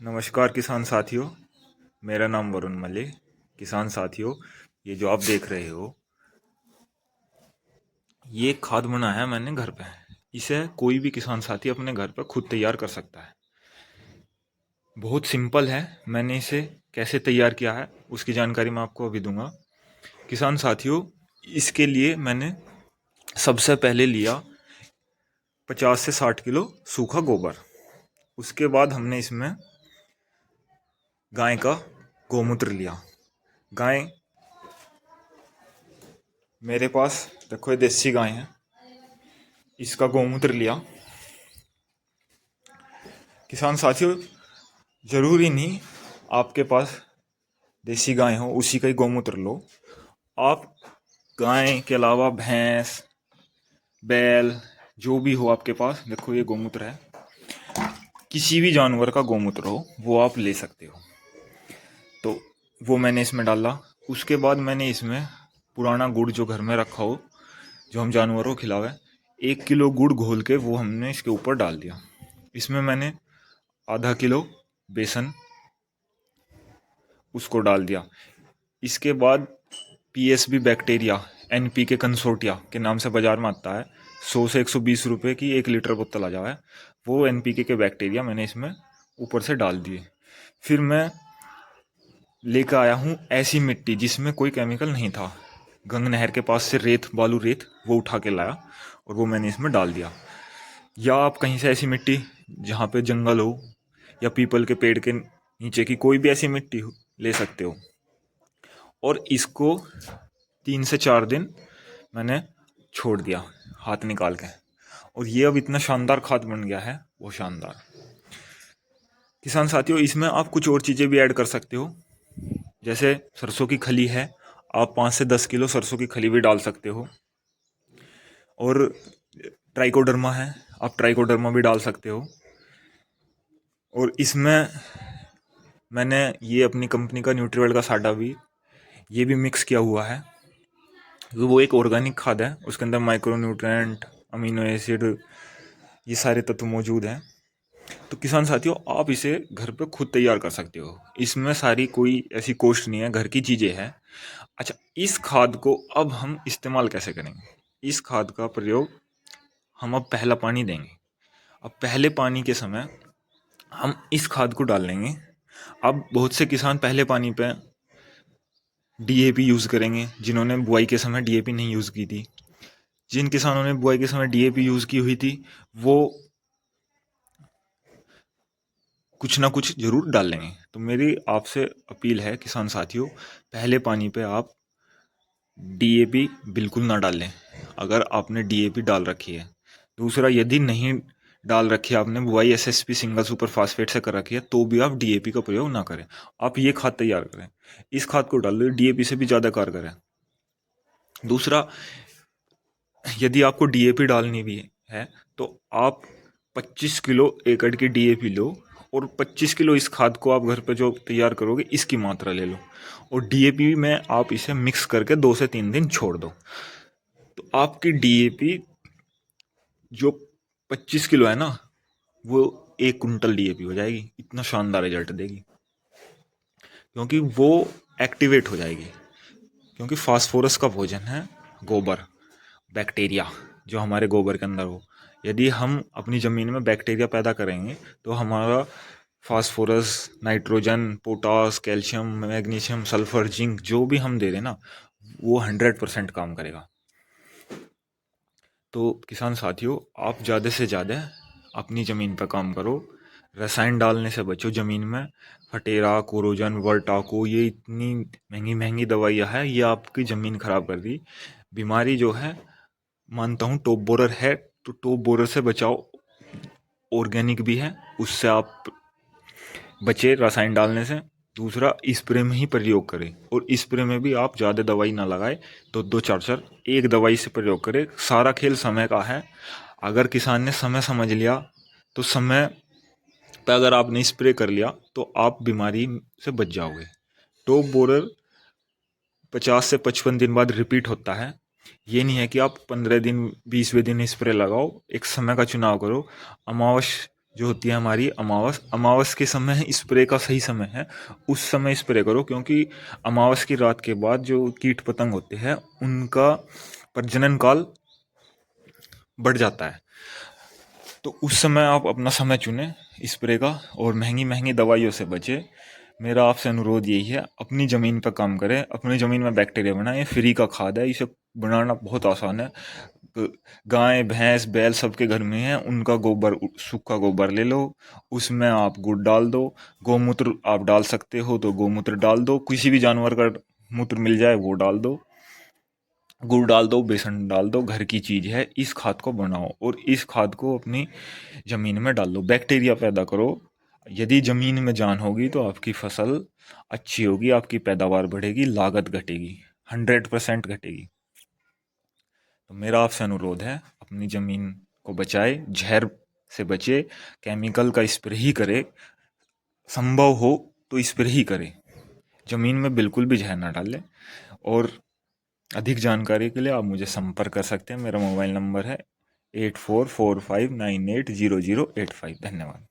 नमस्कार किसान साथियों। मेरा नाम वरुण मल्ले। किसान साथियों, ये जो आप देख रहे हो, ये खाद बना है मैंने घर पे। इसे कोई भी किसान साथी अपने घर पर खुद तैयार कर सकता है। बहुत सिंपल है। मैंने इसे कैसे तैयार किया है उसकी जानकारी मैं आपको अभी दूंगा। किसान साथियों, इसके लिए मैंने सबसे पहले लिया 50 से 60 किलो सूखा गोबर। उसके बाद हमने इसमें गाय का गौमूत्र लिया। गाय मेरे पास देखो, ये देसी गाय है, इसका गौमूत्र लिया। किसान साथियों, जरूरी नहीं आपके पास देसी गाय हो उसी का ही गौमूत्र लो। आप गाय के अलावा भैंस, बैल, जो भी हो आपके पास, देखो ये गौमूत्र है, किसी भी जानवर का गौमूत्र हो वो आप ले सकते हो। तो वो मैंने इसमें डाला। उसके बाद मैंने इसमें पुराना गुड़ जो घर में रखा हो, जो हम जानवरों को खिलावे, 1 किलो गुड़ घोल के वो हमने इसके ऊपर डाल दिया। इसमें मैंने आधा किलो बेसन उसको डाल दिया। इसके बाद पीएसबी बैक्टीरिया एनपीके कंसोर्टिया के नाम से बाजार में आता है, 100 से 120 रुपये की 1 लीटर बोतल आ जावा है। वो एनपीके के बैक्टीरिया मैंने इसमें ऊपर से डाल दिए। फिर मैं लेकर आया हूँ ऐसी मिट्टी जिसमें कोई केमिकल नहीं था। गंग नहर के पास से रेत, बालू रेत, वो उठा के लाया और वो मैंने इसमें डाल दिया। या आप कहीं से ऐसी मिट्टी जहाँ पे जंगल हो या पीपल के पेड़ के नीचे की कोई भी ऐसी मिट्टी ले सकते हो। और इसको 3 से 4 दिन मैंने छोड़ दिया हाथ निकाल के, और ये अब इतना शानदार खाद बन गया है, वो शानदार। किसान साथियों, इसमें आप कुछ और चीज़ें भी ऐड कर सकते हो। जैसे सरसों की खली है, आप 5 से 10 किलो सरसों की खली भी डाल सकते हो। और ट्राइकोडर्मा है, आप ट्राइकोडर्मा भी डाल सकते हो। और इसमें मैंने ये अपनी कंपनी का न्यूट्रीवेल का साडा भी, ये भी मिक्स किया हुआ है। तो वो एक ऑर्गेनिक खाद है, उसके अंदर माइक्रो न्यूट्रिएंट, अमीनो एसिड, ये सारे तत्व मौजूद हैं। तो किसान साथियों, आप इसे घर पे खुद तैयार कर सकते हो। इसमें सारी कोई ऐसी कॉस्ट नहीं है, घर की चीज़ें हैं। अच्छा, इस खाद को अब हम इस्तेमाल कैसे करेंगे? इस खाद का प्रयोग हम अब पहला पानी देंगे। अब पहले पानी के समय हम इस खाद को डाल लेंगे। अब बहुत से किसान पहले पानी पे डीएपी यूज़ करेंगे, जिन्होंने बुआई के समय डीएपी नहीं यूज़ की थी। जिन किसानों ने बुआई के समय डीएपी यूज़ की हुई थी, वो कुछ ना कुछ ज़रूर डाल लेंगे। तो मेरी आपसे अपील है किसान साथियों, पहले पानी पे आप डीएपी बिल्कुल ना डालें, अगर आपने डीएपी डाल रखी है। दूसरा, यदि नहीं डाल रखी है आपने, बुआई एसएसपी सिंगल सुपर फास्फेट से कर रखी है, तो भी आप डीएपी का प्रयोग ना करें। आप ये खाद तैयार करें, इस खाद को डाल दो, डीएपी से भी ज़्यादा कारगर है। दूसरा, यदि आपको डीएपी डालनी भी है तो आप 25 किलो एकड़ की डीएपी लो, और 25 किलो इस खाद को आप घर पे जो तैयार करोगे इसकी मात्रा ले लो, और डीएपी में आप इसे मिक्स करके 2 से 3 दिन छोड़ दो। तो आपकी डीएपी जो 25 किलो है ना, वो 1 कुंटल डीएपी हो जाएगी। इतना शानदार रिजल्ट देगी, क्योंकि वो एक्टिवेट हो जाएगी। क्योंकि फास्फोरस का भोजन है गोबर, बैक्टीरिया जो हमारे गोबर के अंदर हो। यदि हम अपनी ज़मीन में बैक्टीरिया पैदा करेंगे तो हमारा phosphorus, nitrogen, potash, calcium, magnesium, sulphur, zinc जो भी हम दे दें ना, वो 100% काम करेगा। तो किसान साथियों, आप ज़्यादा से ज़्यादा अपनी ज़मीन पर काम करो, रसायन डालने से बचो ज़मीन में। फटेरा, कोरोजन, वर्टाको, ये इतनी महंगी महंगी दवाइयाँ हैं, ये आपकी ज़मीन ख़राब कर दी। बीमारी जो है, मानता हूँ टॉप बोरर है, तो टॉप बोरर से बचाओ। ऑर्गेनिक भी है, उससे आप बचे रसायन डालने से। दूसरा, स्प्रे में ही प्रयोग करें, और स्प्रे में भी आप ज़्यादा दवाई ना लगाए, तो 2 4 एक दवाई से प्रयोग करें। सारा खेल समय का है। अगर किसान ने समय समझ लिया, तो समय पर अगर आपने स्प्रे कर लिया तो आप बीमारी से बच जाओगे। टॉप बोरर 50 से 55 दिन बाद रिपीट होता है। ये नहीं है कि आप 15 दिन 20वें दिन स्प्रे लगाओ। एक समय का चुनाव करो। अमावस जो होती है हमारी अमावस, अमावस के समय स्प्रे का सही समय है, उस समय स्प्रे करो, क्योंकि अमावस की रात के बाद जो कीट पतंग होते हैं उनका प्रजनन काल बढ़ जाता है। तो उस समय आप अपना समय चुने स्प्रे का, और महंगी महंगी दवाइयों से बचे। मेरा आपसे अनुरोध यही है, अपनी ज़मीन पर काम करें, अपनी ज़मीन में बैक्टीरिया बनाएं। फ्री का खाद है, इसे बनाना बहुत आसान है। गाय भैंस बैल सबके घर में है, उनका गोबर, सूखा गोबर ले लो, उसमें आप गुड़ डाल दो, गौमूत्र आप डाल सकते हो तो गौमूत्र डाल दो, किसी भी जानवर का मूत्र मिल जाए वो डाल दो, गुड़ डाल दो, बेसन डाल दो, घर की चीज़ है। इस खाद को बनाओ और इस खाद को अपनी ज़मीन में डाल दो, बैक्टीरिया पैदा करो। यदि ज़मीन में जान होगी तो आपकी फसल अच्छी होगी, आपकी पैदावार बढ़ेगी, लागत घटेगी, 100% घटेगी। तो मेरा आपसे अनुरोध है, अपनी ज़मीन को बचाए, जहर से बचे, केमिकल का स्प्रे ही करे, संभव हो तो स्प्रे ही करे, ज़मीन में बिल्कुल भी जहर ना डालें। और अधिक जानकारी के लिए आप मुझे संपर्क कर सकते हैं। मेरा मोबाइल नंबर है 8445980085। धन्यवाद।